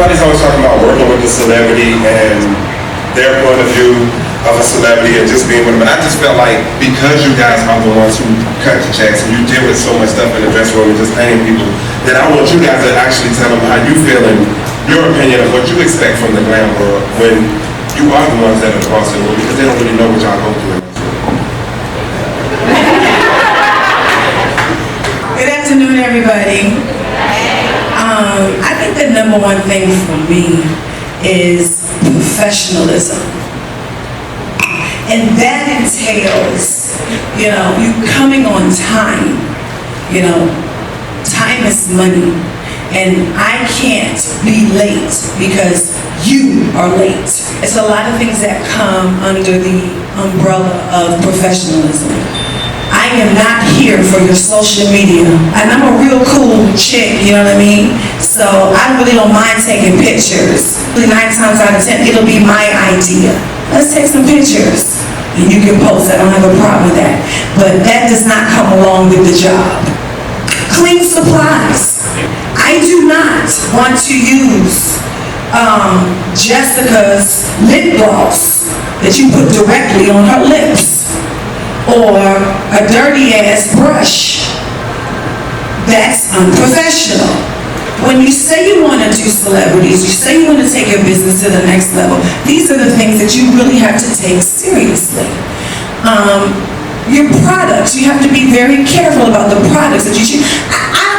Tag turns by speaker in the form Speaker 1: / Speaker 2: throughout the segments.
Speaker 1: everybody's always talking about working with the celebrity and their point of view of a celebrity and just being with them. And I just felt like because you guys are the ones who cut the checks and you deal with so much stuff in the dressing room and just paying people, that I want you guys to actually tell them how you feel and your opinion of what you expect from the glam world when you are the ones that are the boss of the world, because they don't really know what y'all go through.
Speaker 2: Good afternoon, everybody. I think the number one thing for me is professionalism. And that entails, you coming on time. Time is money. And I can't be late because you are late. It's a lot of things that come under the umbrella of professionalism. I am not here for your social media. And I'm a real cool chick, you know what I mean? So I really don't mind taking pictures. 9 times out of 10, it'll be my idea. Let's take some pictures. And you can post. I don't have a problem with that. But that does not come along with the job. Clean supplies. I do not want to use Jessica's lip gloss that you put directly on her lips, or a dirty ass brush. That's unprofessional. When you say you want to do celebrities, you say you want to take your business to the next level, these are the things that you really have to take seriously. Your products, you have to be very careful about the products that you choose.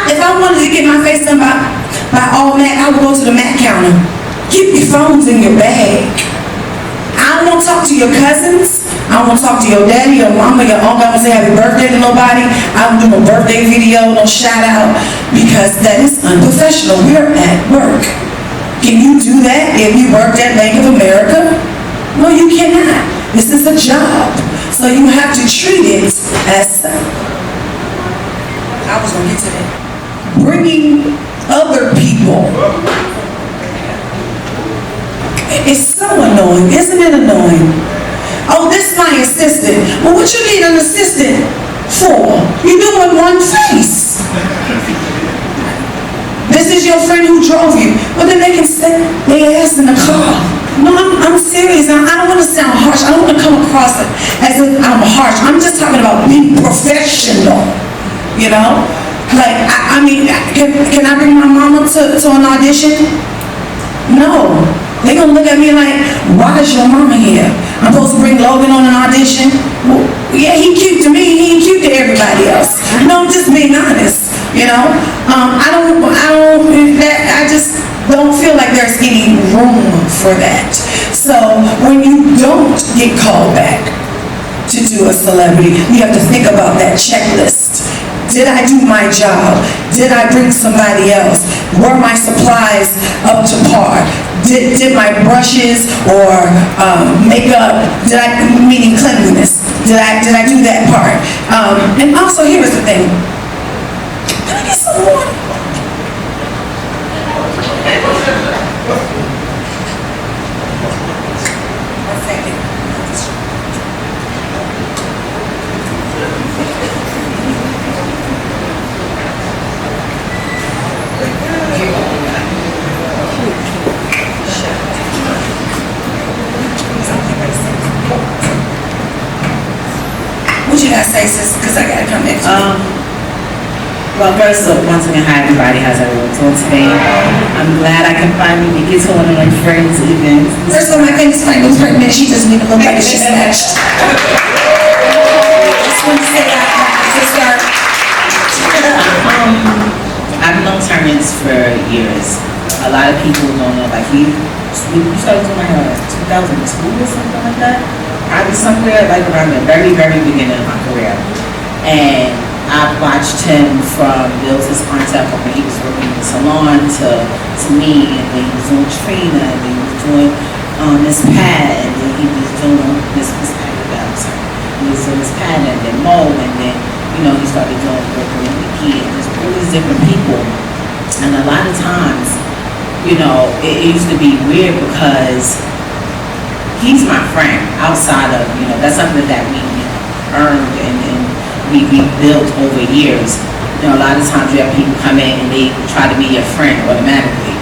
Speaker 2: If I wanted to get my face done by all MAC, I would go to the MAC counter. Keep your phones in your bag. I don't want to talk to your cousins. I don't want to talk to your daddy, your mama, your uncle. I don't want to say happy birthday to nobody. I don't do no birthday video, no shout out, because that is unprofessional. We're at work. Can you do that if you worked at Bank of America? No, you cannot. This is a job. So you have to treat it as such. I was going to get to that. Bringing other people. It's so annoying. Isn't it annoying? Oh, this is my assistant. Well, what you need an assistant for? You do it one face. This is your friend who drove you. Well, then they can sit their ass in the car. No, I'm serious. I don't want to sound harsh. I don't want to come across as if I'm harsh. I'm just talking about being professional. Like, I mean, can I bring my mama to an audition? No. They're going to look at me like, why is your mama here? I'm supposed to bring Logan on an audition? Well, yeah, he cute to me. He ain't cute to everybody else. No, I'm just being honest. I just don't feel like there's any room for that. So when you don't get called back to do a celebrity, you have to think about that checklist. Did I do my job? Did I bring somebody else? Were my supplies up to par? Did my brushes or makeup, meaning cleanliness, did I do that part? And also, here's the thing. Can I get some water? One second. What you gotta say, sis? Because I gotta come back to you.
Speaker 3: Well, first, once again, hi everybody. How's everyone doing today? I'm glad I can finally get to one of my friends' events.
Speaker 2: First of all, my famous friend was pregnant. She doesn't even look like she's snatched. Just want to say that to start.
Speaker 3: I've known Terrence for years. A lot of people don't know, like we started doing my hair in 2002 or something like that. I was somewhere like around the very, very beginning of my career. And I've watched him from build his concept when he was working in the salon to me, and then he was doing Trina, and then he was doing Miss Pat, and then he was doing Miss Pat, he was doing Miss Pat, and then Mo, and then he started doing working with Nikki, and just all these different people. And a lot of times, it used to be weird because he's my friend outside of, that's something that we earned and we built over years. A lot of times you have people come in and they try to be your friend automatically.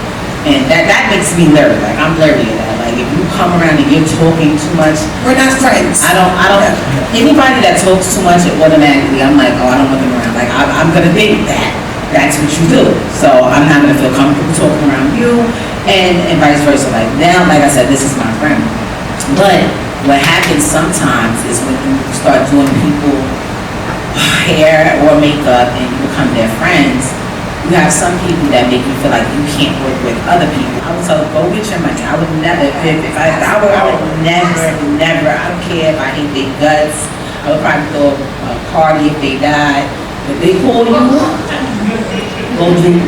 Speaker 3: And that makes me leery. Like, I'm leery of that. Like, if you come around and you're talking too much,
Speaker 2: We're not friends.
Speaker 3: I don't, anybody that talks too much, automatically, I'm like, oh, I don't want them around. Like, I'm gonna think that that's what you do. So I'm not gonna feel comfortable talking around you, and vice versa. Like, now, like I said, this is my friend. But what happens sometimes is when you start doing people hair or makeup and you become their friends, you have some people that make you feel like you can't work with other people. I would tell them, go get your money. I would never, if I would never, I don't care if I hate their guts. I would probably throw a party if they died. If they call you,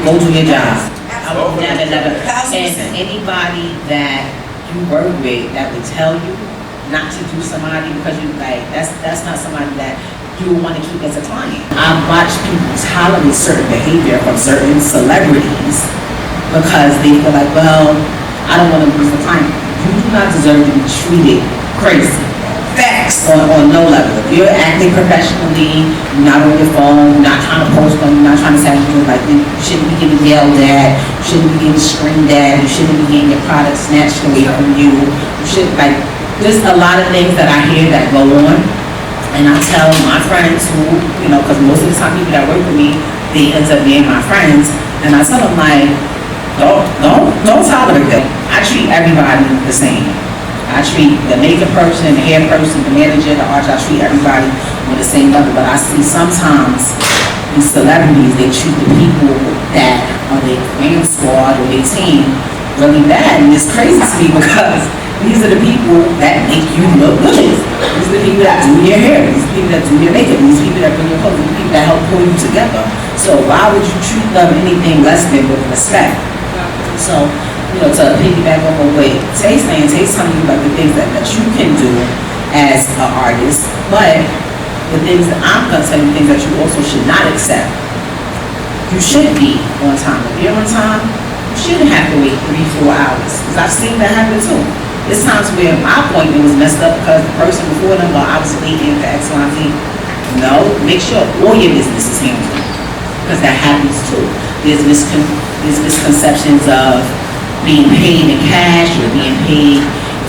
Speaker 3: go do your job. I would never. And anybody that you work with that would tell you not to do somebody because you like, that's not somebody that you want to keep as a client. I've watched people tolerate certain behavior from certain celebrities because they feel like, well, I don't want to lose the client. You do not deserve to be treated crazy. Facts. On no level. If you're acting professionally, you're not on your phone, you're not trying to post them, you're not trying to say anything like you shouldn't be getting yelled at, you shouldn't be getting screamed at, you shouldn't be getting your product snatched away from you. You shouldn't, like, there's a lot of things that I hear that go on. And I tell my friends who, you know, because most of the time people that work with me, they end up being my friends. And I tell them, like, don't tolerate them. I treat everybody the same. I treat the makeup person, the hair person, the manager, the artist, I treat everybody on the same level. But I see sometimes these celebrities, they treat the people that are their grand squad or their team really bad. And it's crazy to me because these are the people that make you look good. These are the people that do your hair. These are the people that do your makeup. These people that bring your clothes. These people that help pull you together. So why would you treat them anything less than with respect? So, you know, to piggyback off of what Tay's saying, Tay's telling you about the things that you can do as an artist, but the things that I'm going to tell you, things that you also should not accept. You should be on time. If you're on time, you shouldn't have to wait 3-4 hours. Because I've seen that happen too. There's times where my appointment was messed up because the person before them, well, I was waiting for X, Y, Z. No, make sure all your business is handled. Because that happens too. There's misconceptions of being paid in cash or being paid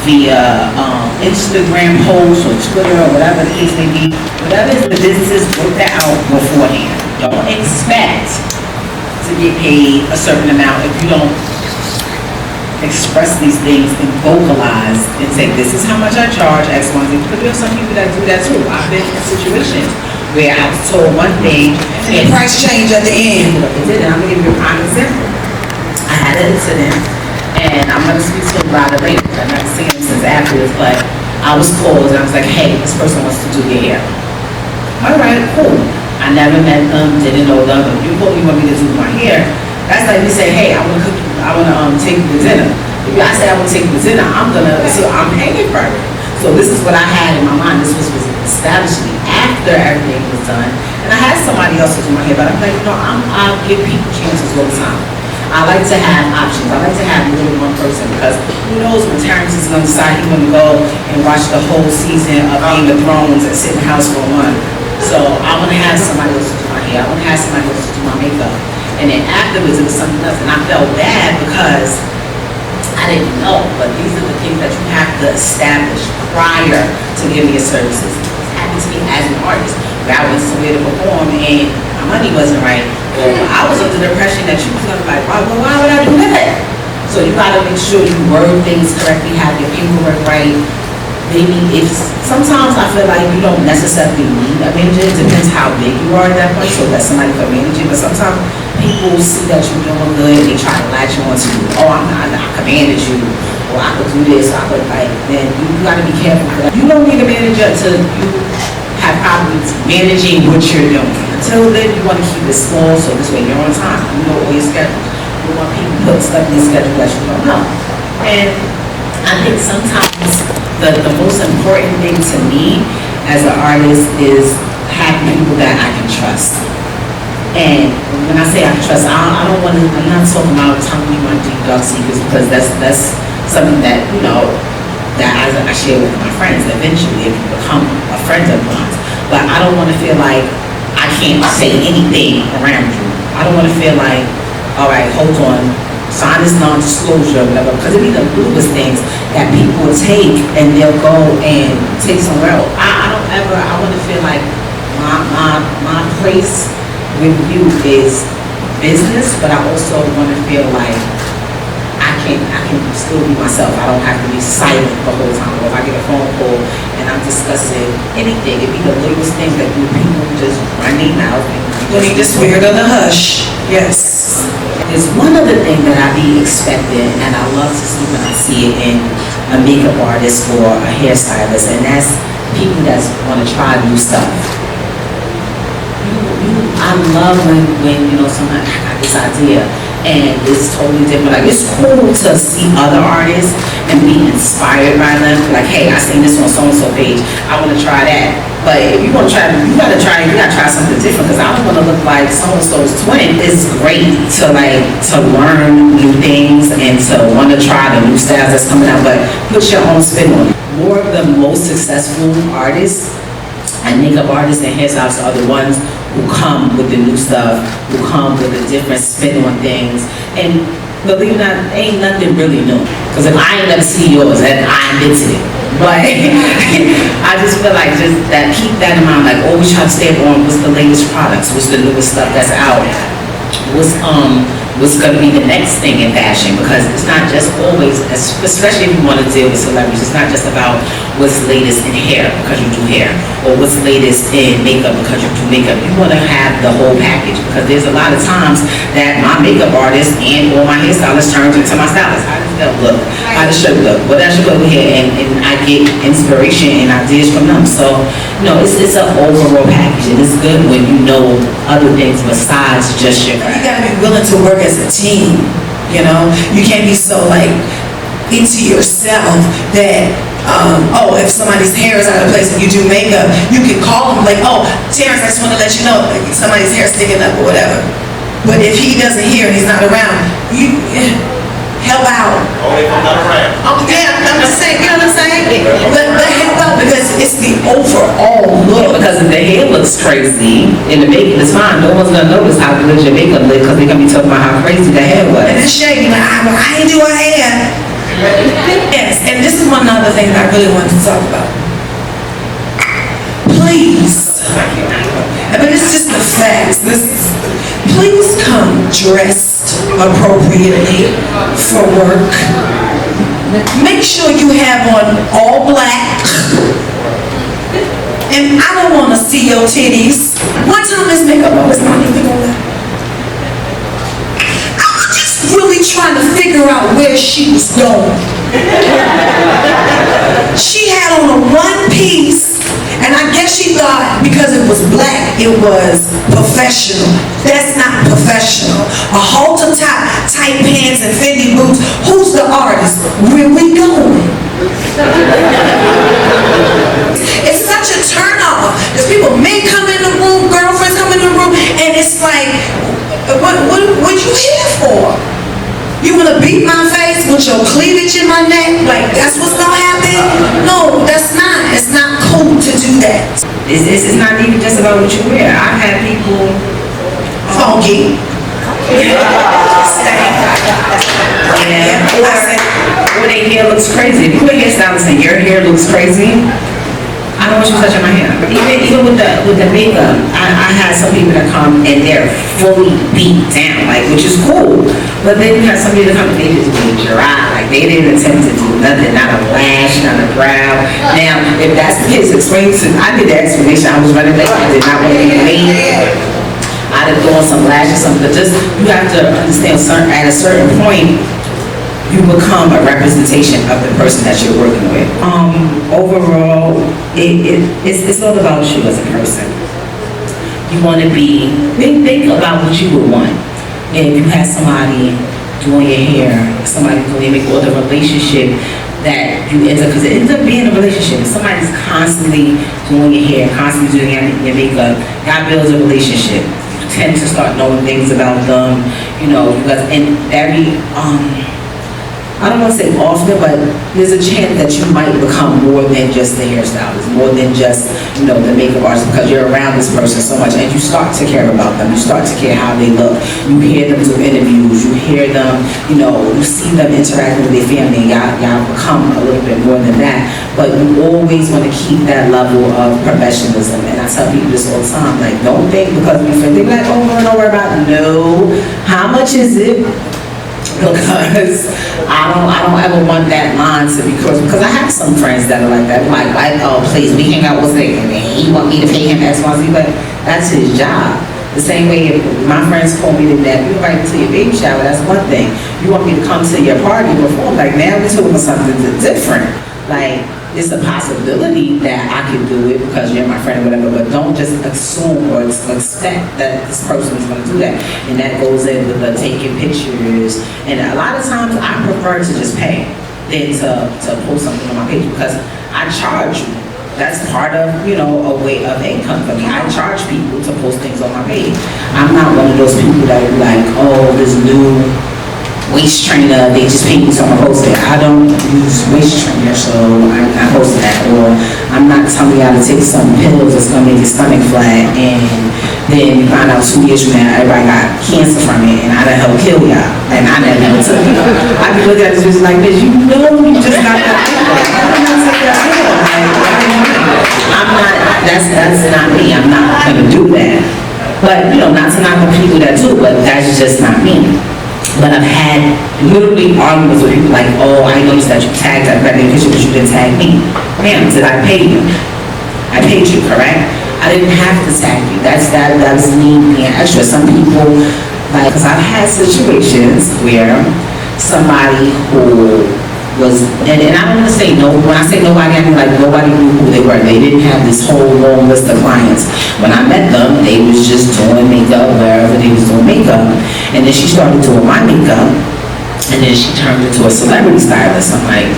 Speaker 3: via Instagram posts or Twitter or whatever the case may be. Whatever the business, work that out beforehand. Don't expect to get paid a certain amount if you don't express these things and vocalize and say, this is how much I charge, X, Y, Z. Because there are some people that do that too. I've been in situations where I was told one thing
Speaker 2: and the price change at the end.
Speaker 3: It did, and I'm going to give you a prime example. I had an incident, and I'm going to speak to him about it later. I've not seen him since afterwards, but I was called and I was like, hey, this person wants to do your hair. All right, cool. I never met them, didn't know them. If you call me, want me to do my hair, that's like me saying, hey, I want to take you to dinner. If I say I want to take you to dinner, I'm paying for it. So this is what I had in my mind. This was established after everything was done. And I had somebody else to do my hair, but I'm like, you know, I'll give people chances all the time. I like to have options. I like to have more than one person because who knows when Terrence is going to decide he's going to go and watch the whole season of Game of Thrones and sit in the house for a month. So I want to have somebody else to do my hair. I want to have somebody else to do my makeup. And then afterwards it was something else. And I felt bad because I didn't know. But these are the things that you have to establish prior to giving your services. It happened to me as an artist. Where I went somewhere to perform and my money wasn't right. Well, I was under the impression that you was going to be like, why would I do that? So you got to make sure you word things correctly, have your paperwork right. Maybe sometimes I feel like you don't necessarily need a manager. It depends how big you are at that point, so that somebody can manage you. But sometimes people see that you're doing good and they try to latch on to you. Oh, I can manage you, or I could do this, I could like. Then you got to be careful for that. You don't need a manager until you have problems managing what you're doing. Until then, you want to keep it small, so this way you're on time. You know all your schedules. You want people to put stuff in your schedule that you don't know. And I think sometimes the most important thing to me as an artist is having people that I can trust. And when I say I can trust, I don't want to, I'm not talking about telling you my deep dark secrets because that's something that, you know, that I share with my friends eventually if you become a friend of mine. But I don't want to feel like I can't say anything around you. I don't want to feel like, all right, hold on, sign this non-disclosure, whatever, because it be the littlest things that people will take and they'll go and take somewhere else. I want to feel like my place with you is business, but I also want to feel like I can still be myself. I don't have to be silent the whole time. Or if I get a phone call and I'm discussing anything, it be the littlest things that people just run their mouth and
Speaker 2: You need the spirit of the hush. Yes.
Speaker 3: there's one other thing that I be expecting, and I love to see when I see it in a makeup artist or a hairstylist, and that's people that want to try new stuff. I love when someone got this idea and it's totally different. Like, it's cool to see other artists and be inspired by them. Like, hey, I seen this on so-and-so page. I want to try that. But if you want to try, you gotta try something different, because I don't want to look like so-and-so's twin. It's great to learn new things and to want to try the new styles that's coming out, but put your own spin on it. More of the most successful artists and makeup artists and hairstylists are the ones who come with the new stuff, who come with a different spin on things. And believe it or not, ain't nothing really new. Because if I ain't never see yours, then I invented it. But I just feel like just that, keep that in mind, like always try to stay on what's the latest products, what's the newest stuff that's out, what's gonna be the next thing in fashion, because it's not just always, especially if you want to deal with celebrities, it's not just about what's latest in hair because you do hair, or what's latest in makeup because you do makeup. You want to have the whole package, because there's a lot of times that my makeup artist and or my hairstylist turns into my stylist. How does that look? How does she look? What does she look here? And I get inspiration and ideas from them. So, it's an overall package, and it's good when you know other things besides just your
Speaker 2: You
Speaker 3: craft.
Speaker 2: gotta be willing to work as a team, You can't be so into yourself that, if somebody's hair is out of place and you do makeup, you can call them oh, Terrence, I just want to let you know somebody's hair sticking up or whatever. But if he doesn't hear and he's not around, you help out.
Speaker 1: Only if I'm not around.
Speaker 2: Yeah, I'm just saying, you know what I'm saying? But help out, because it's the overall look.
Speaker 3: Because if the hair looks crazy and the makeup is fine, no one's gonna notice how good your makeup look, because they're gonna be talking about how crazy the hair was.
Speaker 2: And it's shady, I ain't do her hair. Yes, and this is one other thing that I really wanted to talk about. Please, but it's just the facts. Please come dressed appropriately for work. Make sure you have on all black. And I don't want to see your titties. One time this makeup was not even gonna lie. I was just really trying to figure out where she was going. She had on a one piece, and I guess she thought because it was black, it was professional. That's not professional. A halter top, tight pants, and Fendi boots. Who's the artist? Where we going? It's such a turn off. Because men come in the room, girlfriends come in the room, and it's like, what you here for? You wanna beat my face with your cleavage in my neck? Like, that's what's gonna happen? No, that's not. It's not cool to do that.
Speaker 3: It's not even just about what you wear. I've had people
Speaker 2: Funky.
Speaker 3: or their hair looks crazy. If you're a hairstylist and your hair looks crazy, I don't want you touching my hair. Even with the makeup, I had some people that come and they're fully beat down, which is cool. But then you have somebody that come and they just be dry, they didn't attempt to do nothing, not a lash, not a brow. Now, if that's the case, explain to. I did the explanation. I was running late. I did not want to be late. I'd have thrown some lashes, something. But just you have to understand, at a certain point, you become a representation of the person that you're working with. Overall, it's all about you as a person. You want to think about what you would want. And if you have somebody doing your hair, somebody doing your makeup, or the relationship that you end up, because it ends up being a relationship. If somebody's constantly doing your hair, constantly doing your makeup, that builds a relationship. You tend to start knowing things about them, you guys, and I don't want to say often, but there's a chance that you might become more than just the hairstylist, more than just, the makeup artist, because you're around this person so much, and you start to care about them, you start to care how they look, you hear them do interviews, you hear them, you see them interacting with their family, y'all become a little bit more than that, but you always want to keep that level of professionalism, and I tell people this all the time, like, don't think because we think, they be like, oh, don't worry about it. No, how much is it? Because I don't ever want that line to be crossed, because I have some friends that are like that, like, oh, please, we hang out with Nick, and he want me to pay him X, Y, Z, but that's his job. The same way if my friends call me to that, you invite me to your baby shower, that's one thing. You want me to come to your party before, like, now we're talking about something different. Like, it's a possibility that I can do it because you're my friend or whatever, but don't just assume or expect that this person is going to do that. And that goes in with the taking pictures. And a lot of times I prefer to just pay than to post something on my page, because I charge you. That's part of, a way of income for me. I charge people to post things on my page. I'm not one of those people that are like, oh, this new waist trainer, they just pay me so I'm gonna post it. I don't use waist trainer, so I post that. Or I'm not telling y'all to take some pills that's gonna make your stomach flat, and then you find out 2 years from now everybody got cancer from it, and I done help kill y'all, and I never took it. I be looking at this bitch like this, you just got that pill. I'm not taking that pill. I'm not. That's not me. I'm not gonna do that. But not to knock on people that do, but that's just not me. But I've had literally arguments with people like, oh, I noticed that you tagged that picture, but you didn't tag me. Ma'am, did I pay you? I paid you, correct? I didn't have to tag you. That was me being extra. Some people, because I've had situations where somebody who was, and I don't want to say no, when I say nobody, I mean like nobody knew who they were. They didn't have this whole long list of clients. When I met them, they was just doing makeup wherever they was doing makeup. And then she started doing my makeup, and then she turned into a celebrity stylist. I'm like,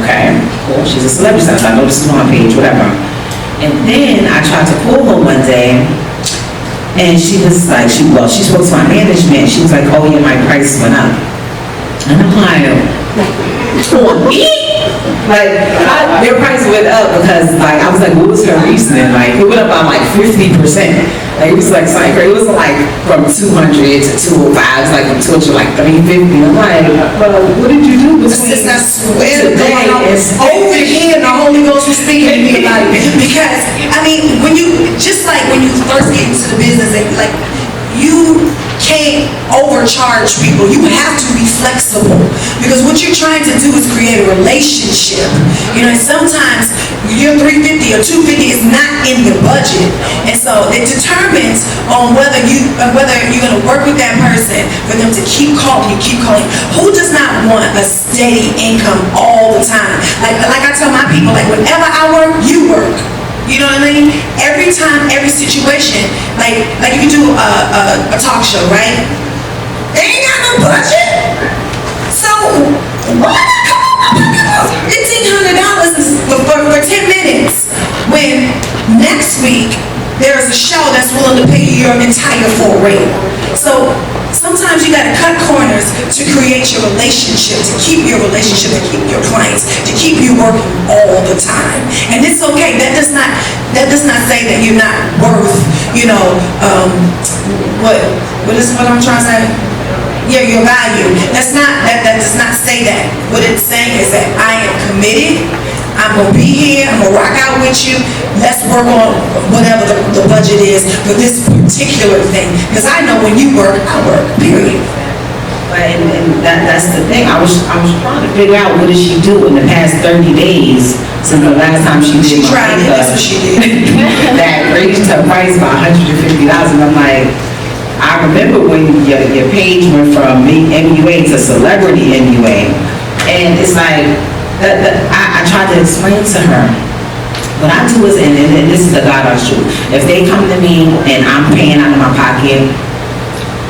Speaker 3: okay, cool, she's a celebrity stylist. I know this is on her page, whatever. And then I tried to call her one day, and she was like, she spoke to my management. She was like, oh yeah, my price went up. And I'm like, for me? Like, their price went up because, like, I was like, what was her reasoning? Like, it went up by like 50%. Like, it was like something crazy. It wasn't like from 200 to 205. It was like from 200 to like 350. I'm like, well, what did you do between today and
Speaker 2: over here? The Holy Ghost was speaking to me like, because I mean, when you first get into the business, like, you can't overcharge people. You have to be flexible, because what you're trying to do is create a relationship. And sometimes your $350 or $250 is not in your budget, and so it determines on whether you're going to work with that person for them to keep calling you. Who does not want a steady income all the time? Like I tell my people, like, whenever I work, you work. You know what I mean? Every time, every situation, like you do a talk show, right? They ain't got no budget. So why not come up with $1,500 for 10 minutes when next week there is a show that's willing to pay you your entire full rate? So sometimes you gotta cut corners to create your relationship, to keep your relationship, to keep your clients, to keep you working all the time. And it's okay. That does not say that you're not worth, what I'm trying to say? Yeah, your value. That does not say that. What it's saying is that I am committed. I'm going to be here, I'm going to rock out with you, let's work on whatever the budget is for this particular thing. Because I know when you work, I work, period.
Speaker 3: And that's the thing. I was trying to figure out, what did she do in the past 30 days since the last time she did my makeup?
Speaker 2: That's what she did.
Speaker 3: That raised her price by $150. And I'm like, I remember when your page went from MUA to celebrity MUA. And it's like, I tried to explain to her, what I do is, and this is the God honest truth, if they come to me and I'm paying out of my pocket,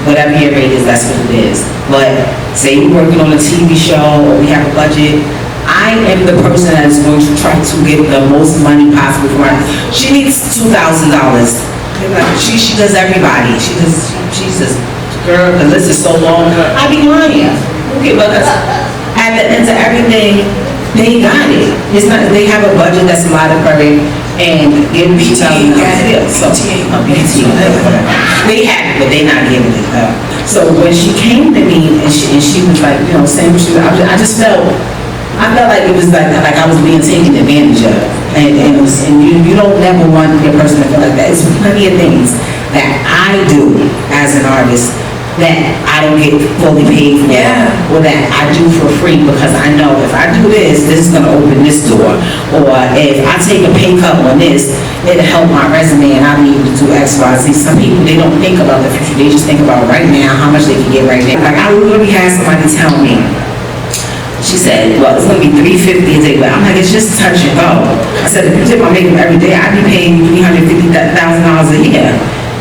Speaker 3: whatever your rate is, that's what it is. But say you're working on a TV show, or we have a budget, I am the person that is going to try to get the most money possible for her. She needs $2,000. She does everybody. She's this girl, the list is so long, I be lying. Okay, but at at the end of everything, they got it. It's not, they have a budget that's a lot of money and give me $2,000. Yeah, so, they have it, but they not giving it up. So when she came to me and she was like, you know, saying what she was, I just felt like it was like I was being taken advantage of. And you don't never want your person to feel like that. It's plenty of things that I do as an artist that I don't get fully paid for, or that I do for free because I know if I do this is gonna open this door, or if I take a pay cut on this, it'll help my resume and I'll be able to do X, Y, Z. Some people, they don't think about the future, they just think about right now, how much they can get right now. Like I literally had somebody tell me, she said, well, it's gonna be $350 a day, but I'm like, it's just touch and go. I said, if you did my makeup every day, I'd be paying you $350,000 a year.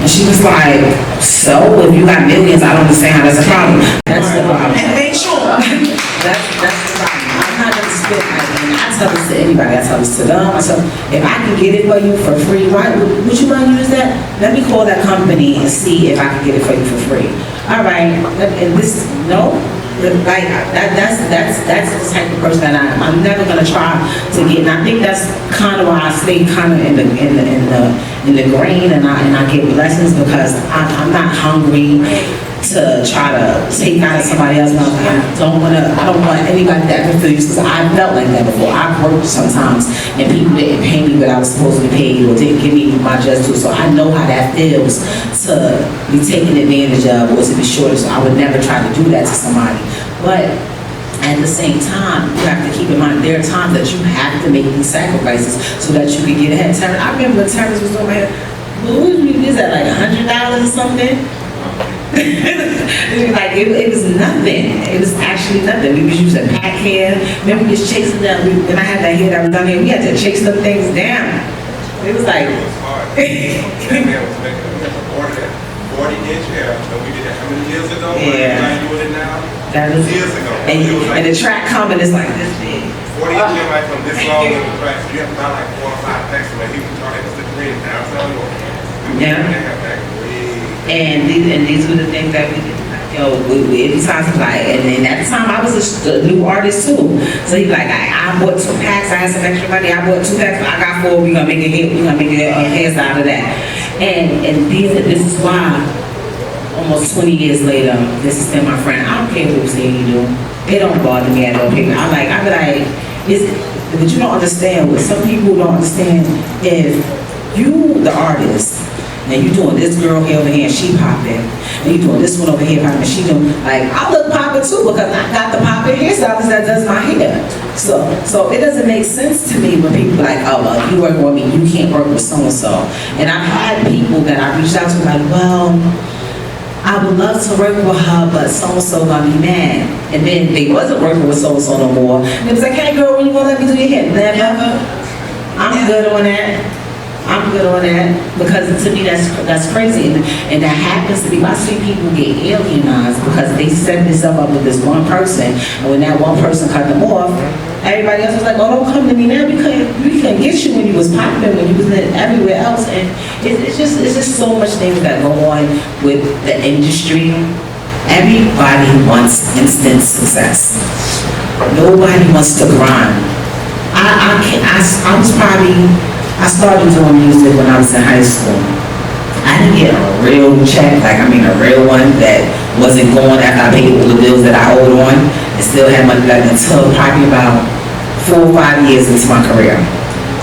Speaker 3: And she was like, so if you got millions, I don't understand how that's a problem. That's the problem.
Speaker 2: And make sure.
Speaker 3: That's the problem. I'm not gonna spit like, and I tell this to anybody, I tell this to them. I tell, if I can get it for you for free, why would you want to use that? Let me call that company and see if I can get it for you for free. All right, and this, no. Like that's the type of person that I am. I'm never gonna try to get, and I think that's kind of why I stay kind of in the grain, and I get blessings because I'm not hungry to try to take out of somebody else. I don't want anybody to ever feel used because I felt like that before. I've worked sometimes and people didn't pay me what I was supposed to be paid or didn't give me my just due. So I know how that feels to be taken advantage of or to be shorted. So I would never try to do that to somebody. But at the same time, you have to keep in mind there are times that you have to make these sacrifices so that you can get ahead. I remember when Terrence was doing my hair. What was that, like $100 or something? Like it was nothing. It was actually nothing. We was using pack hair. Remember we was chasing them. When I had that hair that was down here, we had to chase them things down. It was like.
Speaker 1: It was hard. That man was making a 40-inch hair. So we did that how many years ago?
Speaker 3: Yeah.
Speaker 1: Like doing it now.
Speaker 3: That was
Speaker 1: years ago.
Speaker 3: And the track coming is like this big.
Speaker 1: 40-inch hair like from this long in the track. So you have to buy like 4 or 5 packs. But he was trying to stick green downtown.
Speaker 3: Yeah. And these were the things that we did. Yo, every time like, and then at the time I was a new artist too. So he like, I bought 2 packs. I had some extra money. I bought 2 packs. I got 4. We gonna make a hit. We gonna make a hairstyle of that. And this is why. Almost 20 years later, this has been my friend. I don't care what saying you do. It don't bother me at all. I be like, but you don't understand what some people don't understand. If you, the artist, and you doing this girl here over here and she popping, and you doing this one over here popping, she doing, like, I look popping too because I got the popping hairstylist that does my hair. So it doesn't make sense to me when people are like, oh, well, you work with me, you can't work with so-and-so. And I've had people that I reached out to like, well, I would love to work with her, but so-and-so gonna be mad. And then they wasn't working with so-and-so no more. And it was like, hey girl, when you gonna let me do your hair? Never. I'm good on that. I'm good on that because to me that's crazy, and that happens to be. I see people get alienized because they set themselves up with this one person, and when that one person cut them off, everybody else was like, "Oh, don't come to me now because we couldn't get you when you was popping, when you was everywhere else." And it's just so much things that go on with the industry. Everybody wants instant success. Nobody wants to grind. I started doing music when I was in high school. I didn't get a real check, a real one that wasn't going after I paid all the bills that I owed on and still had money left until probably about 4 or 5 years into my career.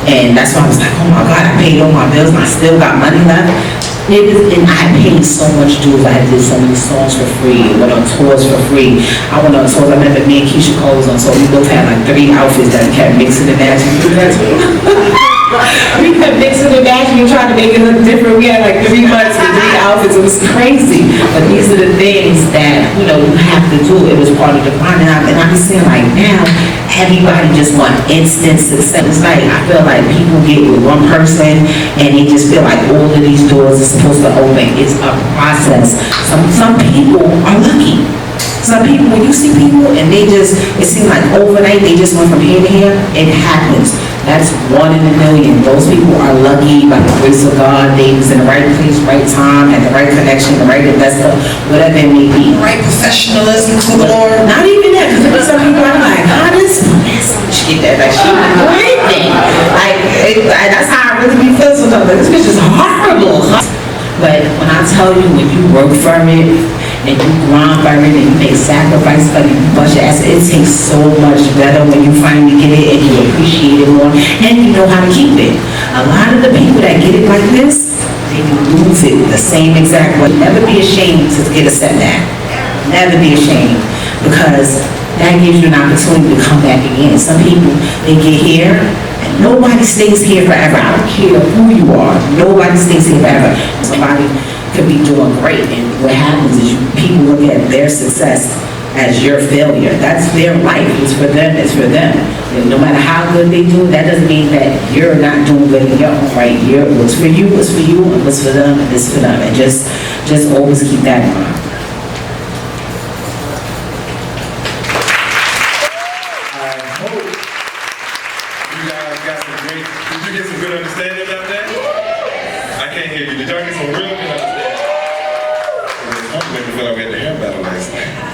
Speaker 3: And that's why I was like, oh my God, I paid all my bills and I still got money left. And I paid so much dues. I did so many songs for free, went on tours for free. I went on tours. I remember me and Keisha Cole was on tour. We both had like 3 outfits that we kept mixing and matching. We kept mixing and matching and trying to make it look different. We had like 3 months with 3 outfits. It was crazy. But these are the things that, you have to do. It was part of the grind. And I'm just saying like now, everybody just want instant success. It's like, I feel like people get with one person and they just feel like all of these doors are supposed to open. It's a process. Some people are lucky. Some people, when you see people and it seems like overnight, they just went from here to here, it happens. That's 1 in a million. Those people are lucky by the grace of God. They was in the right place, right time, had the right connection, the right investor, whatever it may be.
Speaker 2: Right professionalism to the Lord.
Speaker 3: Not even Yeah, because there are some people I'm like, oh, this she get that, like, she breathing. Like, that's how I really be feeling sometimes. Like, this bitch is horrible. But when I tell you, when you work for it, and you grind for it, and you make sacrifices for it, you bust your ass, it tastes so much better when you finally get it, and you appreciate it more, and you know how to keep it. A lot of the people that get it like this, they lose it the same exact way. Never be ashamed to get a setback. Never be ashamed, because that gives you an opportunity to come back again. Some people, they get here, and nobody stays here forever. I don't care who you are. Nobody stays here forever. Somebody could be doing great, and what happens is people look at their success as your failure. That's their life. It's for them. It's for them. And no matter how good they do, that doesn't mean that you're not doing good in your own right. What's for you, what's for you, and what's for them, is for them. And just always keep that in mind.
Speaker 1: Did you get some good understanding about that? I can't hear you. Did y'all get some real good understanding? It made me feel like we had the hair battle last night.